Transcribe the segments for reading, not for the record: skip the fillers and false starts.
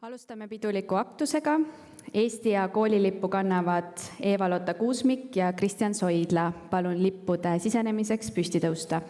Alustame piduliku aktusega. Eesti ja koolilippu kannavad Eva-Lotta Kuusmik ja Kristjan Soidla. Palun lippude sisenemiseks püsti tõusta.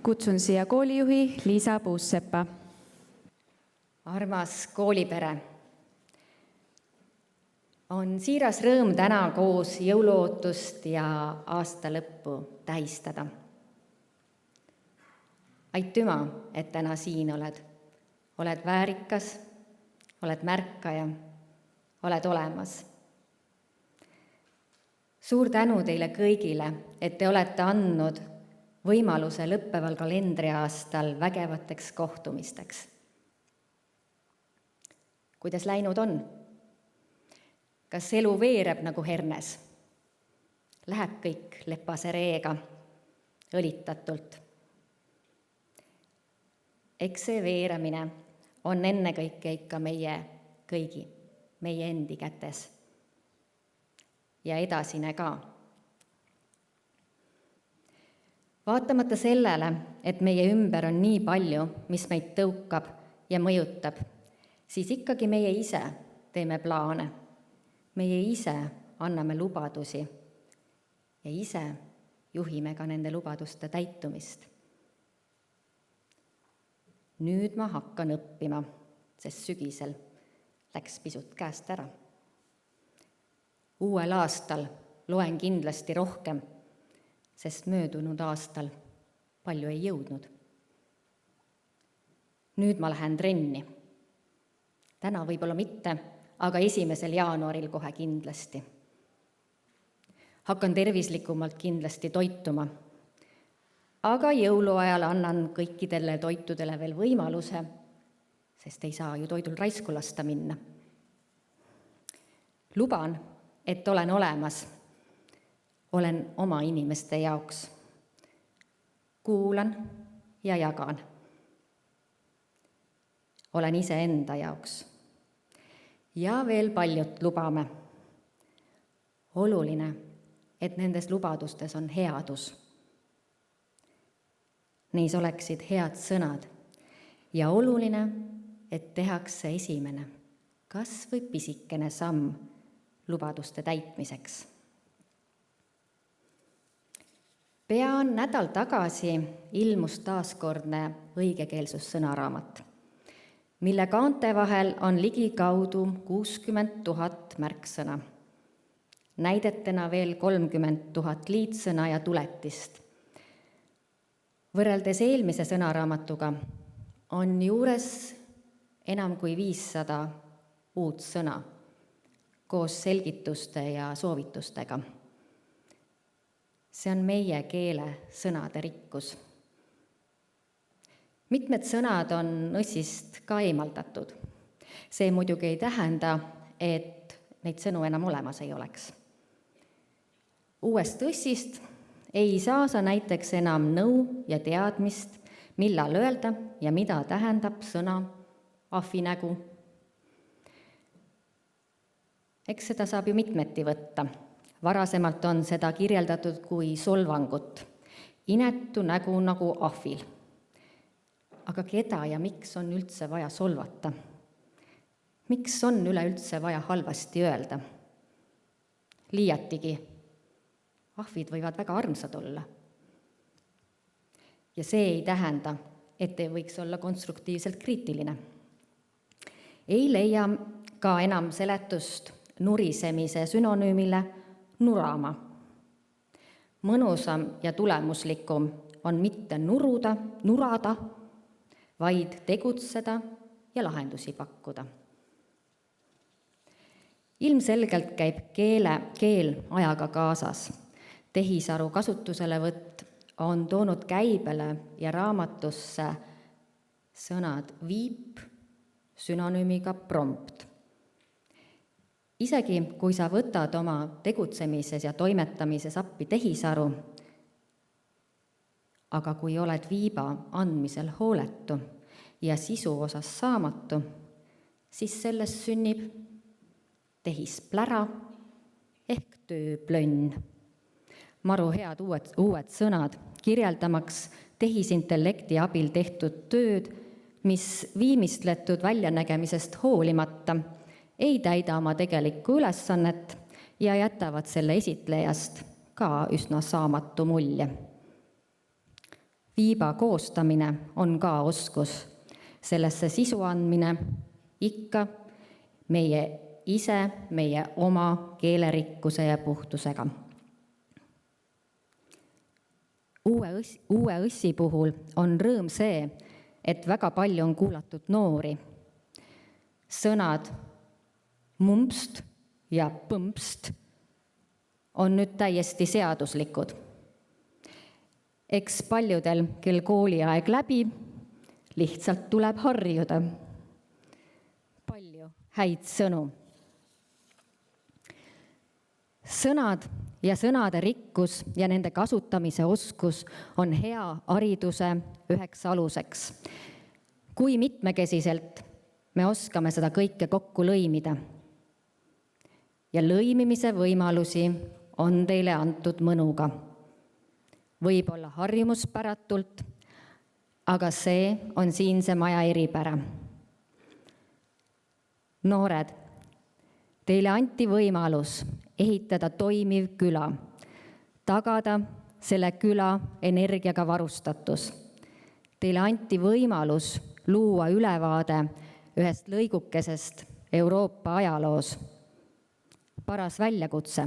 Kutsun siia koolijuhi Liisa Puussepa. Armas koolipere, on siiras rõõm täna koos jõuluootust ja aasta lõppu tähistada. Aitüma, et täna siin oled. Oled väärikas, oled märkaja, oled olemas. Suur tänu teile kõigile, et te olete andnud võimaluse lõppeval kalendriaastal vägevateks kohtumisteks. Kuidas läinud on? Kas elu veereb nagu hernes? Läheb kõik lepase reega, õlitatult? Eks see veeramine on ennekõike ikka meie kõigi, meie endi kätes. Ja edasine ka. Vaatamata sellele, et meie ümber on nii palju, mis meid tõukab ja mõjutab, siis ikkagi meie ise teeme plaane. Meie ise anname lubadusi ja ise juhime ka nende lubaduste täitumist. Nüüd ma hakkan õppima, sest sügisel läks pisut käest ära. Uuel aastal loen kindlasti rohkem, sest möödunud aastal palju ei jõudnud. Nüüd ma lähen trenni. Täna võib-olla mitte, aga 1. jaanuaril kohe kindlasti. Hakkan tervislikumalt kindlasti toituma. aga jõuluajal annan kõikidele toitudele veel võimaluse, sest ei saa ju toidul raisku lasta minna. Luban, et olen olemas, olen oma inimeste jaoks. Kuulan ja jagan. Olen iseenda jaoks. Ja veel paljut lubame. Oluline, et nendes lubadustes on headus. Neis oleksid head sõnad ja oluline, et tehakse esimene, kas või pisikene samm lubaduste täitmiseks. Pea nädal tagasi ilmus taaskordne õigekeelsussõnaraamat, mille kaante vahel on ligikaudu 60 000 märksõna, näidetena veel 30 000 liitsõna ja tuletist. Võrreldes eelmise sõnaraamatuga on juures enam kui 500 uut sõna koos selgituste ja soovitustega. See on meie keele sõnade rikkus. Mitmed sõnad on õssist ka eemaldatud. See muidugi ei tähenda, et neid sõnu enam olemas ei oleks. Uuest õssist ei saa sa näiteks enam nõu ja teadmist, millal öelda ja mida tähendab sõna ahvinägu. Eks seda saab ju mitmeti võtta. Varasemalt on seda kirjeldatud kui solvangut, inetu nägu nagu ahvil. Aga keda ja miks on üldse vaja solvata? Miks on üleüldse vaja halvasti öelda? Liiatigi, ahvid võivad väga armsad olla. Ja see ei tähenda, et ei võiks olla konstruktiivselt kriitiline. Ei leia ka enam seletust nurisemise sünonüümile nurama. Mõnusam ja tulemuslikum on mitte nurada, vaid tegutseda ja lahendusi pakkuda. Ilmselgelt käib keel ajaga kaasas. Tehisaru kasutuselevõtt on toonud käibele ja raamatusse sõnad viip sünonüümiga prompt. Isegi kui sa võtad oma tegutsemises ja toimetamises appi tehisaru, aga kui oled viiba andmisel hooletu ja sisu osas saamatu, siis sellest sünnib tehisplära ehk tööplönn. Maru head uued sõnad, kirjeldamaks tehisintellekti abil tehtud tööd, mis viimistletud väljanägemisest hoolimata ei täida oma tegelikku ülesannet ja jätavad selle esitlejast ka üsna saamatu mulje. Viiba koostamine on ka oskus, sellesse sisu andmine ikka meie oma keelerikkuse ja puhtusega. Uue õssi puhul on rõõm see, et väga palju on kuulatud noori. Sõnad mumpst ja põmpst on nüüd täiesti seaduslikud. Eks paljudel, kel kooliaeg läbi, lihtsalt tuleb harjuda. Palju häid sõnu. Sõnad ja sõnade rikkus ja nende kasutamise oskus on hea hariduse üheks aluseks. Kui mitmekesiselt me oskame seda kõike kokku lõimida. Ja lõimimise võimalusi on teile antud mõnuga. Võib-olla harjumuspäratult, aga see on siinse maja eripära. Noored, teile anti võimalus ehitada toimiv küla, tagada selle küla energiaga varustatus. Teile anti võimalus luua ülevaade ühest lõigukesest Euroopa ajaloos. Paras väljakutse.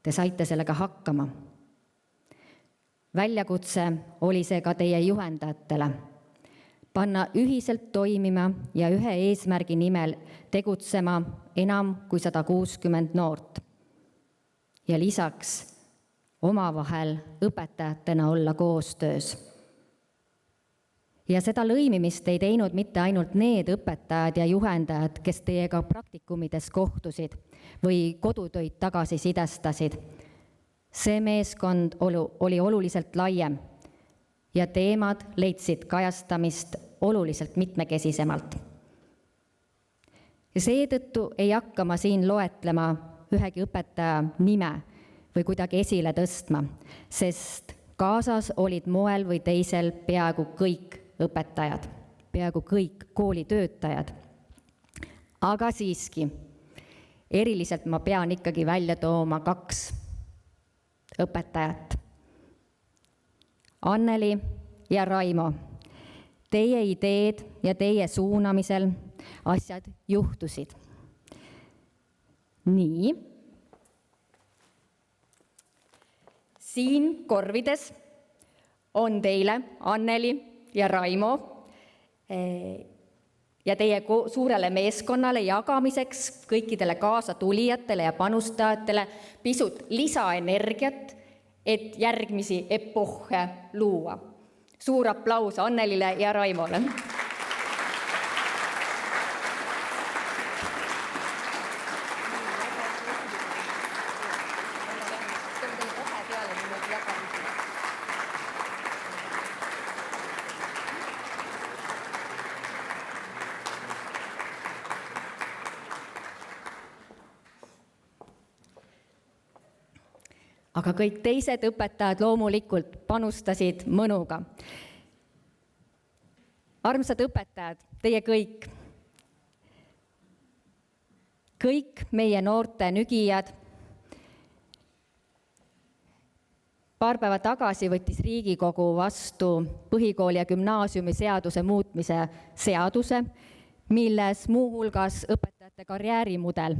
Te saite sellega hakkama. Väljakutse oli see ka teie juhendajatele. Panna ühiselt toimima ja ühe eesmärgi nimel tegutsema enam kui 160 noort. Ja lisaks omavahel õpetajatena olla koostöös. Ja seda lõimimist ei teinud mitte ainult need õpetajad ja juhendajad, kes teiega praktikumides kohtusid või kodutöid tagasisidestasid. See meeskond oli oluliselt laiem ja teemad leidsid kajastamist oluliselt mitmekesisemalt. Ja seetõttu ei hakka ma siin loetlema ühegi õpetaja nime või kuidagi esile tõstma, sest kaasas olid moel või teisel peaaegu kõik õpetajad, peaaegu kõik koolitöötajad. Aga siiski, eriliselt ma pean ikkagi välja tooma 2 õpetajat. Anneli ja Raimo, teie ideed ja teie suunamisel asjad juhtusid. Nii. Siin korvides on teile, Anneli ja Raimo, ja teie suurele meeskonnale jagamiseks kõikidele kaasatulijatele ja panustajatele pisut lisaenergiat, et järgmisi epohhe luua. Suur aplaus Annelile ja Raimole. Aga kõik teised õpetajad loomulikult panustasid mõnuga. Armsad õpetajad, teie kõik meie noorte nügijad. Paar päeva tagasi võttis Riigikogu vastu põhikooli ja gümnaasiumi seaduse muutmise seaduse, milles muuhulgas õpetajate karjäärimudel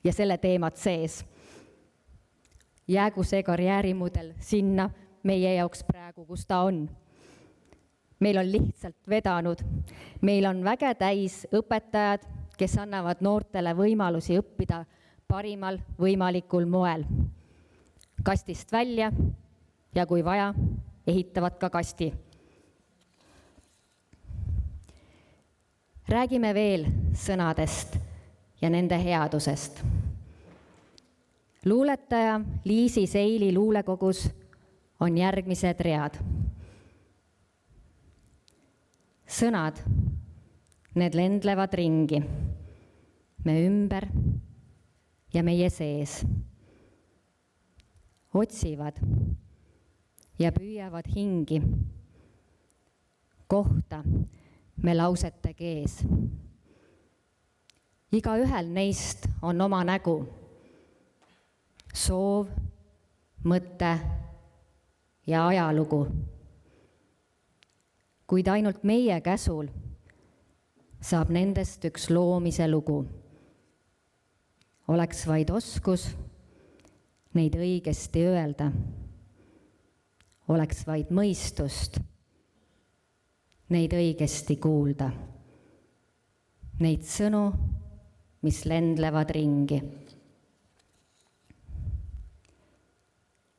ja selle teemad sees. Jäägu see karjäärimudel sinna meie jaoks praegu, kus ta on. Meil on lihtsalt vedanud. Meil on väge täis õpetajad, kes annavad noortele võimalusi õppida parimal võimalikul moel. Kastist välja ja kui vaja, ehitavad ka kasti. Räägime veel sõnadest ja nende headusest. Luuletaja Liisi Seili luulekogus on järgmised read. Sõnad, need lendlevad ringi, me ümber ja meie sees. Otsivad ja püüavad hingi, kohta me lausete kees. Igaühel neist on oma nägu, soov, mõte ja ajalugu. Kuid ainult meie käsul saab nendest üks loomise lugu. Oleks vaid oskus neid õigesti öelda. Oleks vaid mõistust neid õigesti kuulda. Neid sõnu, mis lendlevad ringi.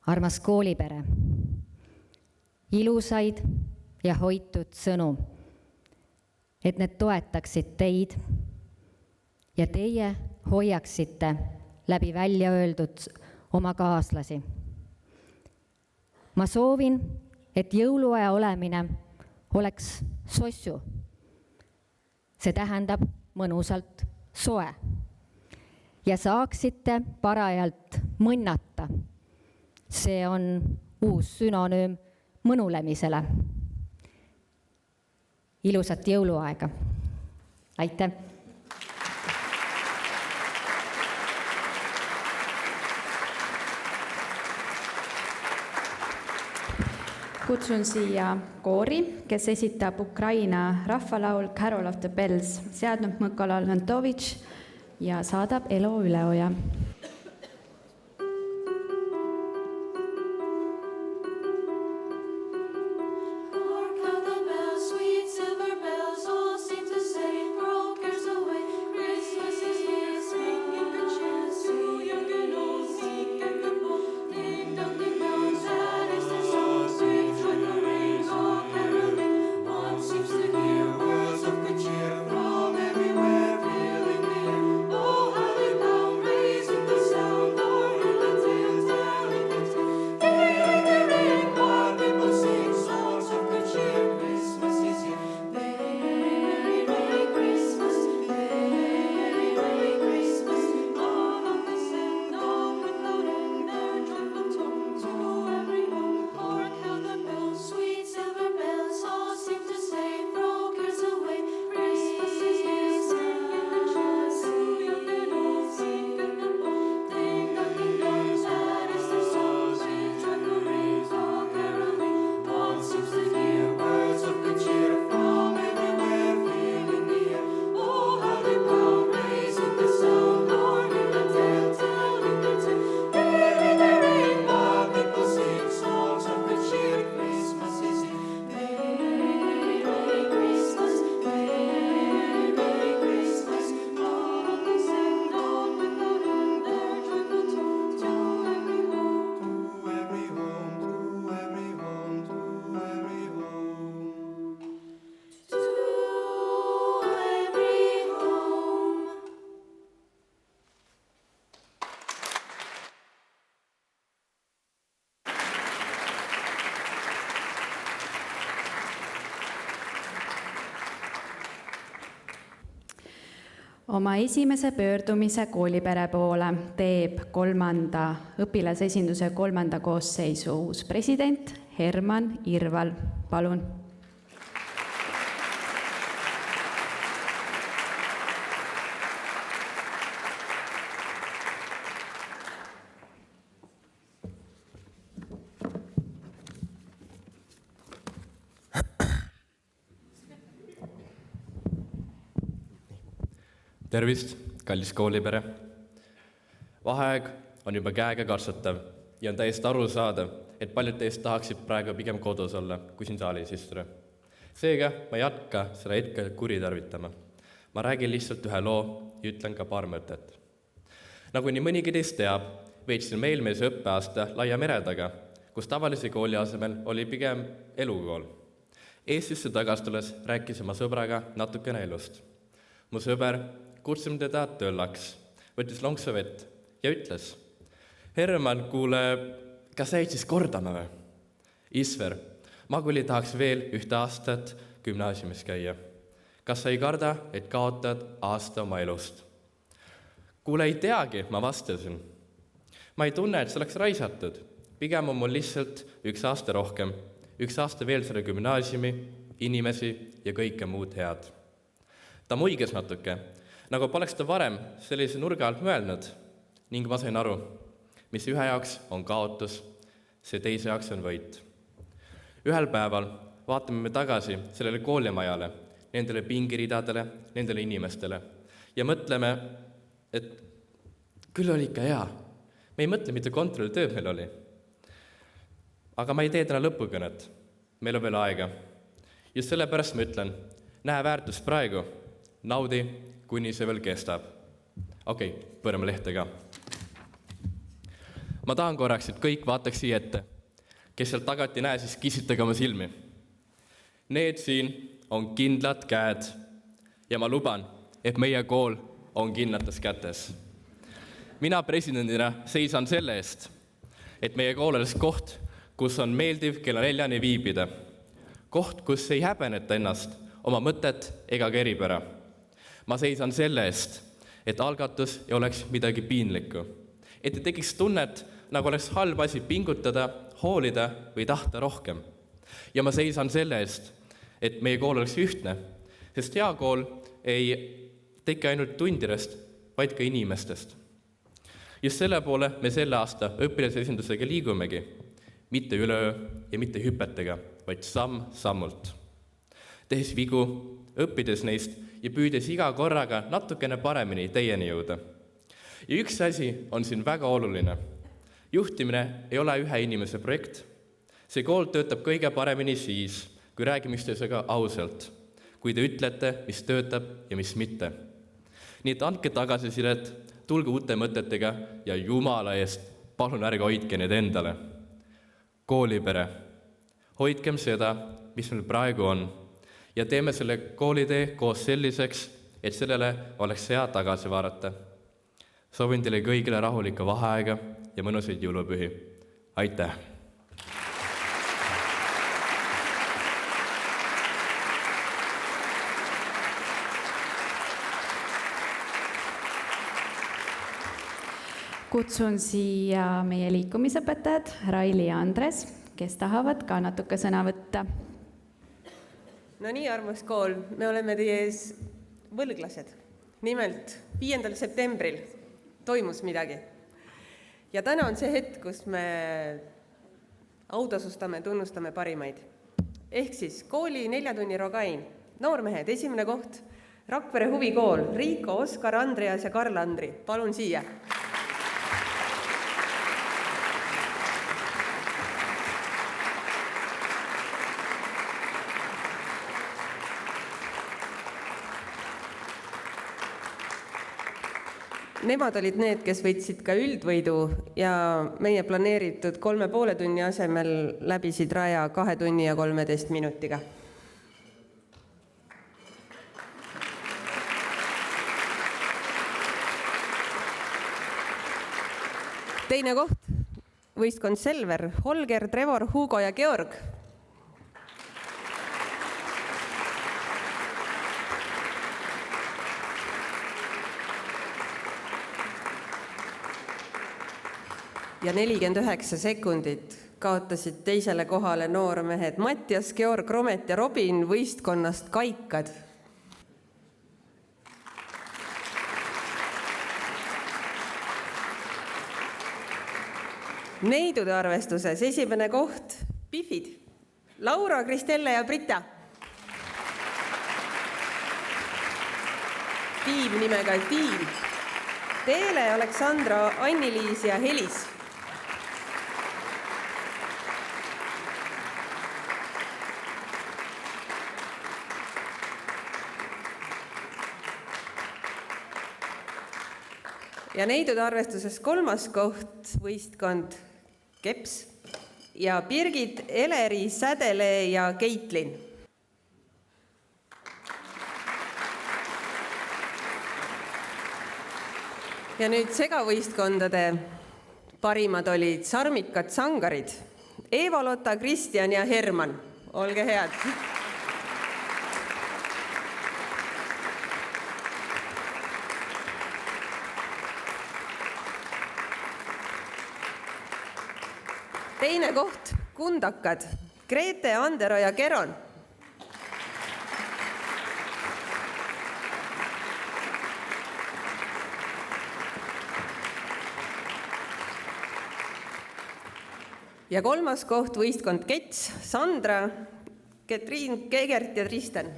Armas koolipere, ilusaid ja hoitud sõnu, et need toetaksid teid ja teie hoiaksite läbi välja öeldud oma kaaslasi. Ma soovin, et jõuluaja olemine oleks sossu. See tähendab mõnusalt soe ja saaksite parajalt mõnnata. See on uus sünonüüm mõnulemisele. Ilusat jõuluaega. Aitäh! Kutsun siia koori, kes esitab Ukraina rahvalaul Carol of the Bells, seadnud Mõkola Lantovitš ja saadab Elo Üleoja. Ding dong, ding Oma esimese pöördumise koolipere poole teeb õpilasesinduse 3. koosseisu uus president Herman Irval. Palun. Tervist, kallis koolipere. Vaheaeg on juba käega katsutav ja on täiesti arusaadav, et paljud teist tahaksid praegu pigem kodus olla, kui siin saalis istuda. Seega ma ei hakka seda hetke kuritarvitama. Ma räägin lihtsalt ühe loo ja ütlen ka paar mõtet. Nagu nii mõnigi teist teab, veetsin me eelmise õppeaasta Laia mere taga, kus tavalise kooli asemel oli pigem elukool. Eestisse tagasi tulles rääkis oma sõbraga natukene elust. Mu sõber kutsume teda tööllaks, võttis lonksu vett ja ütles: Herman, kuule, kas sa jäid siis kordama või? Isver, ma küll tahaks veel 1 aastat gümnaasiumis käia. Kas sa ei karda, et kaotad aasta oma elust? Kuule, ei teagi, ma vastasin. Ma ei tunne, et see oleks raisatud. Pigem on mul lihtsalt 1 aasta rohkem, 1 aasta veel selle gümnaasiumi, inimesi ja kõike muud head. Ta muiges natuke, nagu poleks ta varem sellise nurga alt mõelnud ning ma sain aru, mis ühe jaoks on kaotus, see teise jaoks on võit. Ühel päeval vaatame me tagasi sellele koolimajale, nendele pingiridadele, nendele inimestele ja mõtleme, et küll oli ikka hea. Me ei mõtle, mitte kontrolltööd meil oli. Aga ma ei tee täna lõpukõnet. Meil on veel aega. Just sellepärast ma ütlen, näe väärtus praegu, naudi, kuni see veel kestab. Okei, pöörame lehte ka. Ma tahan korraks, et kõik vaataks siia ette. Kes sealt tagant ei näe, siis kisitage oma silmi. Need siin on kindlad käed ja ma luban, et meie kool on kindlates kätes. Mina presidendina seisan selle eest, et meie kool oleks koht, kus on meeldiv kella 4-ni viibida. Koht, kus ei häbeneta ennast, oma mõtet ega ka eripära. Ma seisan selle eest, et algatus ei oleks midagi piinlikku. Et ei tekiks tunnet, nagu oleks halb asi pingutada, hoolida või tahta rohkem. Ja ma seisan selle eest, et meie kool oleks ühtne, sest hea kool ei teki ainult tundidest, vaid ka inimestest. Just selle poole me selle aasta õpilasesindusega liigumegi, mitte üleöö ja mitte hüpetega, vaid samm-sammult. Tehes vigu, õppides neist ja püüdes iga korraga natukene paremini teieni jõuda. Ja üks asi on siin väga oluline. Juhtimine ei ole ühe inimese projekt. See kool töötab kõige paremini siis, kui räägime üksteisega ausalt, kui te ütlete, mis töötab ja mis mitte. Nii et andke tagasisidet, tulge uute mõtetega ja Jumala eest, palun ärge hoidke need endale. Koolipere, hoidkem seda, mis meil praegu on, ja teeme selle koolitee koos selliseks, et sellele oleks hea tagasi vaadata. Soovin teile kõigile rahulikku vaheaega ja mõnusaid jõulupühi. Aitäh! Kutsun siia meie liikumisõpetajad Raili ja Andres, kes tahavad ka natuke sõna võtta. No nii, armas kool, me oleme teie ees võlglased. Nimelt 5. septembril toimus midagi. Ja täna on see hetk, kus me autasustame, tunnustame parimaid. Ehk siis kooli 4 tunni rogain, noormehed, esimene koht, Rakvere huvikool, Riiko, Oskar, Andreas ja Karl Andri. Palun siia. Nemad olid need, kes võtsid ka üldvõidu ja meie planeeritud 3,5 tunni asemel läbisid raja 2 tunni ja 13 minutiga. Teine koht, võistkond Selver, Holger, Trevor, Hugo ja Georg. ja 49 sekundit kaotasid teisele kohale noormehed Mattias, Georg, Romet ja Robin võistkonnast Kaikad. Neidude arvestuses esimene koht Pifid, Laura, Kristelle ja Brita. Tiim nimega Tiim, Teele, Aleksandra, Anni-Liis ja Helis. Ja neidude arvestuses kolmas koht võistkond Keps ja Birgit, Eleri, Sädele ja Keitlin. Ja nüüd segavõistkondade parimad olid sarmikad sangarid Eva-Lotta, Kristjan ja Herman. Olge head! Teine koht, kundakad, Grete, Andero ja Keron. Ja kolmas koht, võistkond Kets, Sandra, Ketriin, Kegert ja Tristen.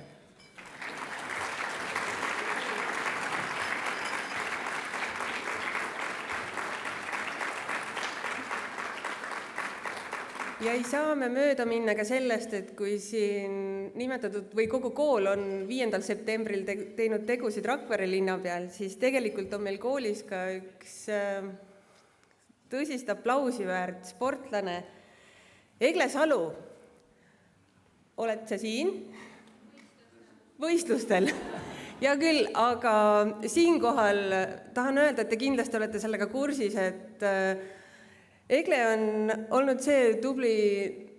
Ja ei saa me mööda minna ka sellest, et kui siin nimetatud või kogu kool on 5. septembril teinud tegusid Rakvere linna peal, siis tegelikult on meil koolis ka üks tõsist aplausi väärt sportlane Egle Salu. Oled sa siin? Võistlustel. Ja küll, aga siinkohal tahan öelda, et te kindlasti olete sellega kursis, et Egle on olnud see tubli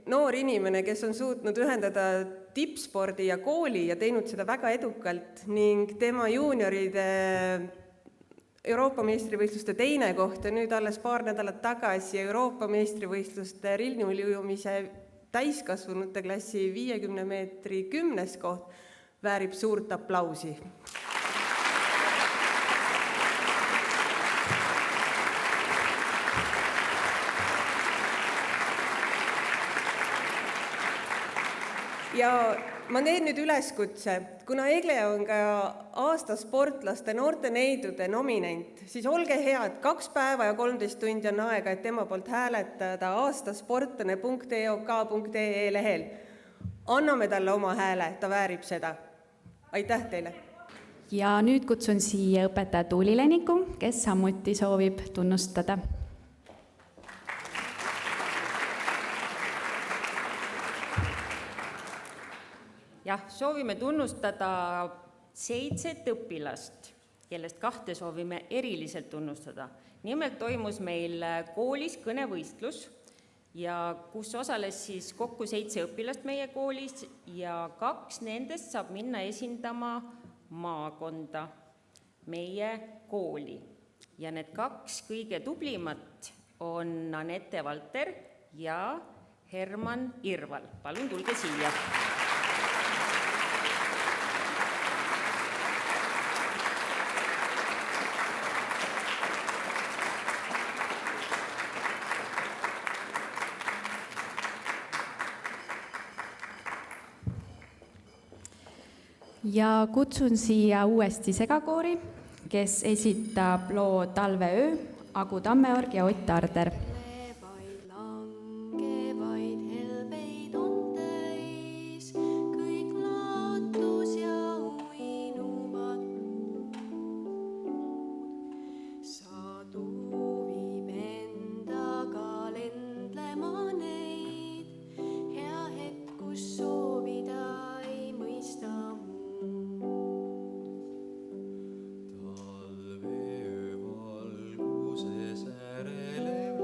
noor inimene, kes on suutnud ühendada tippspordi ja kooli ja teinud seda väga edukalt ning tema juunioride Euroopa meistrivõistluste teine koht ja nüüd alles paar nädalat tagasi Euroopa meistrivõistluste rilniujumise täiskasvanute klassi 50 meetri 10. koht väärib suurt aplausi. Ja ma teen nüüd üleskutse, kuna Egle on ka aasta sportlaste noorte neidude nominent, siis olge head, 2 päeva ja 13 tundi on aega, et tema poolt hääletada aastasportlane.eok.ee lehel. Anname talle oma hääle, ta väärib seda. Aitäh teile! Ja nüüd kutsun siia õpetaja Tuuli Leniku, kes samuti soovib tunnustada. Jah, soovime tunnustada 7 õpilast, kellest 2 soovime eriliselt tunnustada. Nimelt toimus meil koolis kõnevõistlus, ja kus osales siis kokku 7 õpilast meie koolis ja 2 nendest saab minna esindama maakonda, meie kooli. Ja need 2 kõige tublimat on Anette Valter ja Herman Irval. Palun tulge siia. Ja kutsun siia uuesti segakoori, kes esitab loo Talveöö, Agu Tammeorg ja Ott Arder. Talveöö valguses äärele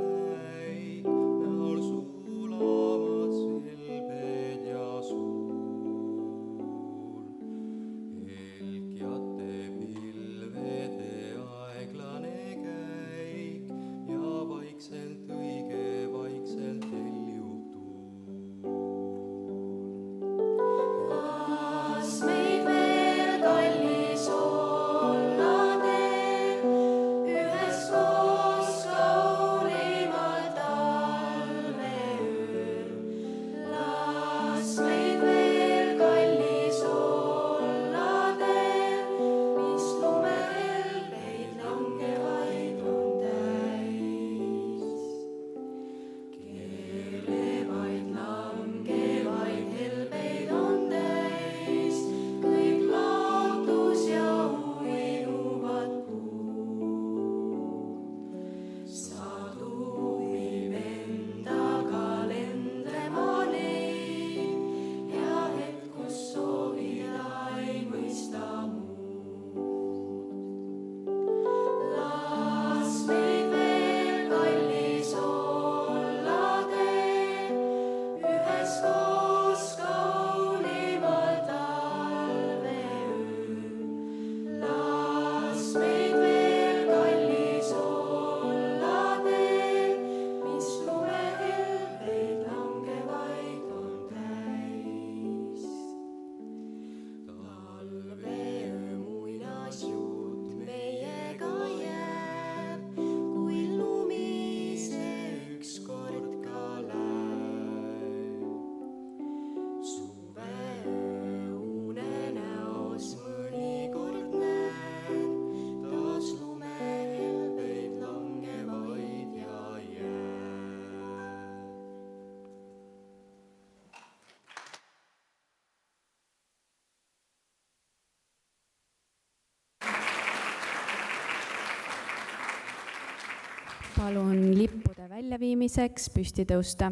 palun lippude väljaviimiseks püsti tõusta.